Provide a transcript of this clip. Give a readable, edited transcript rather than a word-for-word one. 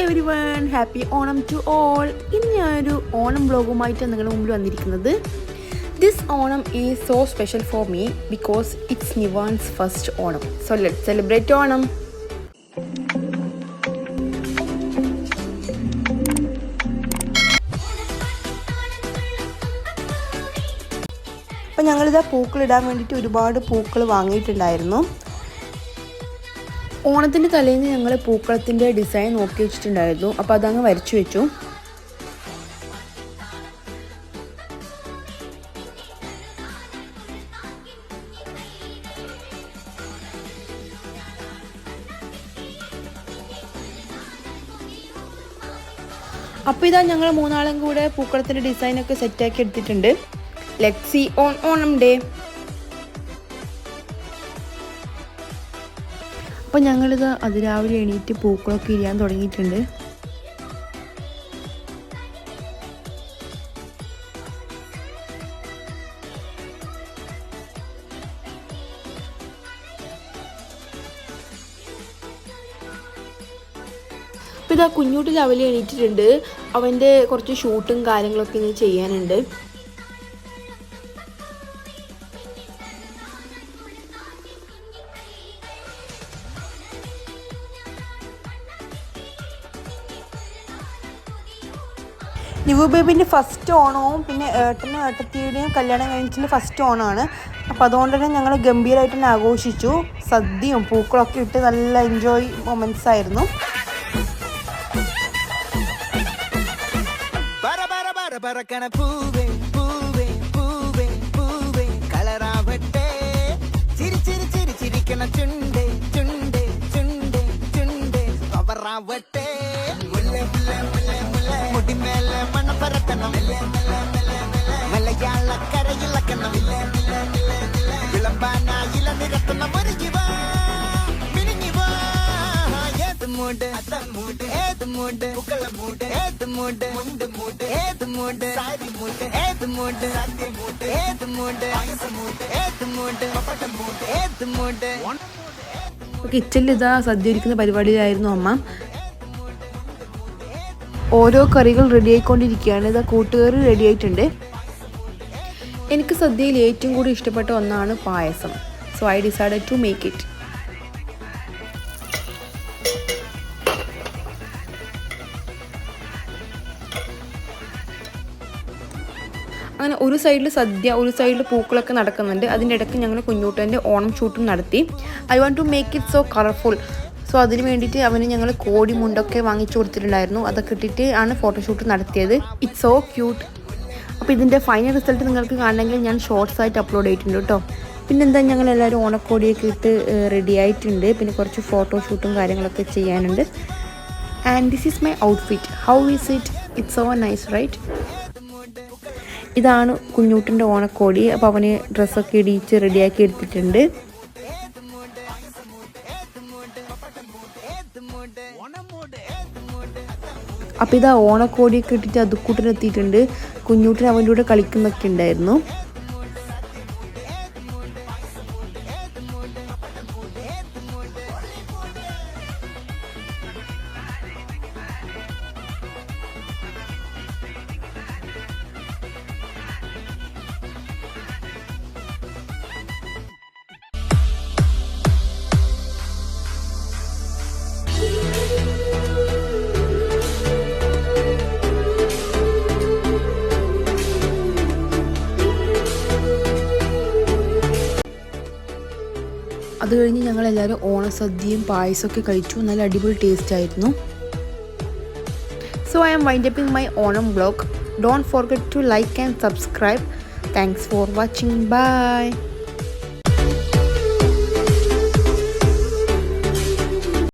everyone, happy Onam to all. ഇന്ന് ഞാനൊരു ഓണം വ്ലോഗുമായിട്ട് നിങ്ങളുടെ മുമ്പിൽ വന്നിരിക്കുന്നത്. This Onam is so special for me because it's Nivan's first Onam. So let's celebrate Onam. അപ്പോൾ ഞങ്ങളിതാ പൂക്കളിടാൻ വേണ്ടിയിട്ട് ഒരുപാട് പൂക്കൾ വാങ്ങിയിട്ടുണ്ടായിരുന്നു. ഓണത്തിൻ്റെ തലേന്ന് ഞങ്ങൾ പൂക്കളത്തിൻ്റെ ഡിസൈൻ നോക്കി വെച്ചിട്ടുണ്ടായിരുന്നു. അപ്പോൾ അതങ്ങ് വരച്ചു വെച്ചു. അപ്പോൾ ഇതാ ഞങ്ങൾ മൂന്നാളും കൂടെ പൂക്കളത്തിൻ്റെ ഡിസൈനൊക്കെ സെറ്റാക്കി എടുത്തിട്ടുണ്ട്. Let's see on Onam day. അപ്പോൾ ഞങ്ങളിത് അതിരാവിലെ എണീറ്റ് പൂക്കളൊക്കെ ഇരിയാൻ തുടങ്ങിയിട്ടുണ്ട്. അപ്പോൾ ഇതാ കുഞ്ഞൂട്ടി രാവിലെ എണീറ്റിട്ടുണ്ട്. അവൻ്റെ കുറച്ച് ഷൂട്ടും കാര്യങ്ങളൊക്കെ ഇനി ചെയ്യാനുണ്ട്. നിവു ബേബിൻ്റെ ഫസ്റ്റ് ഓണവും പിന്നെ ഏട്ടനും ഏട്ടത്തിയുടെയും കല്യാണം കഴിഞ്ഞിട്ടുള്ള ഫസ്റ്റ് ഓണമാണ്. അപ്പോൾ അതുകൊണ്ട് തന്നെ ഞങ്ങൾ ഗംഭീരമായിട്ട് തന്നെ ആഘോഷിച്ചു. സദ്യയും പൂക്കളൊക്കെ ഇട്ട് നല്ല എൻജോയ് മൊമെൻറ്റ്സ് ആയിരുന്നു. കിച്ചണിൽ ഇതാ സദ്യ ഒരുക്കുന്ന പരിപാടിയിലായിരുന്നു അമ്മ. ഓരോ കറികൾ റെഡി ആയിക്കൊണ്ടിരിക്കുകയാണ്. ഇതാ കൂട്ടുകറി റെഡി ആയിട്ടുണ്ട്. എനിക്ക് സദ്യയിൽ ഏറ്റവും കൂടുതൽ ഇഷ്ടപ്പെട്ട ഒന്നാണ് പായസം. So I decided to make it. അങ്ങനെ ഒരു സൈഡിൽ സദ്യ, ഒരു സൈഡിൽ പൂക്കളൊക്കെ നടക്കുന്നുണ്ട്. അതിൻ്റെ ഇടയ്ക്ക് ഞങ്ങൾ കുഞ്ഞൂട്ടൻ്റെ ഓണം ഷൂട്ടും നടത്തി. I want to make it so colourful. So അതിന് വേണ്ടിയിട്ട് അവന് ഞങ്ങൾ കോടി മുണ്ടൊക്കെ വാങ്ങിച്ചു കൊടുത്തിട്ടുണ്ടായിരുന്നു. അതൊക്കെ ഇട്ടിട്ട് ആണ് ഫോട്ടോഷൂട്ട് നടത്തിയത്. It's so cute. അപ്പോൾ ഇതിൻ്റെ ഫൈനൽ റിസൾട്ട് നിങ്ങൾക്ക് കാണണമെങ്കിൽ ഞാൻ ഷോർട്സ് ആയിട്ട് അപ്ലോഡ് ചെയ്തിട്ടുണ്ട് കേട്ടോ. പിന്നെന്താ ഞങ്ങളെല്ലാവരും ഓണക്കോടിയൊക്കെ ഇട്ട് റെഡി ആയിട്ടുണ്ട്. പിന്നെ കുറച്ച് ഫോട്ടോഷൂട്ടും കാര്യങ്ങളൊക്കെ ചെയ്യാനുണ്ട്. And this is my outfit. How is it? It's so nice right? ഇതാണ് കുഞ്ഞൂട്ടിൻ്റെ ഓണക്കോടി. അപ്പോൾ അവന് ഡ്രസ്സൊക്കെ ഇടിച്ച് റെഡിയാക്കി എടുത്തിട്ടുണ്ട്. അപ്പോൾ ഇതാ ഓണക്കോടിയൊക്കെ ഇട്ടിട്ട് അതുക്കൂട്ടിനെത്തിയിട്ടുണ്ട്. കുഞ്ഞൂട്ടിന് അവൻ്റെ കൂടെ കളിക്കുന്നൊക്കെ ഉണ്ടായിരുന്നു. അത് കഴിഞ്ഞ് ഞങ്ങളെല്ലാവരും ഓണസദ്യയും പായസമൊക്കെ കഴിച്ചു. നല്ല അടിപൊളി ടേസ്റ്റ് ആയിരുന്നു. So I am winding up my Onam vlog. Don't forget to like and subscribe. Thanks for watching. By.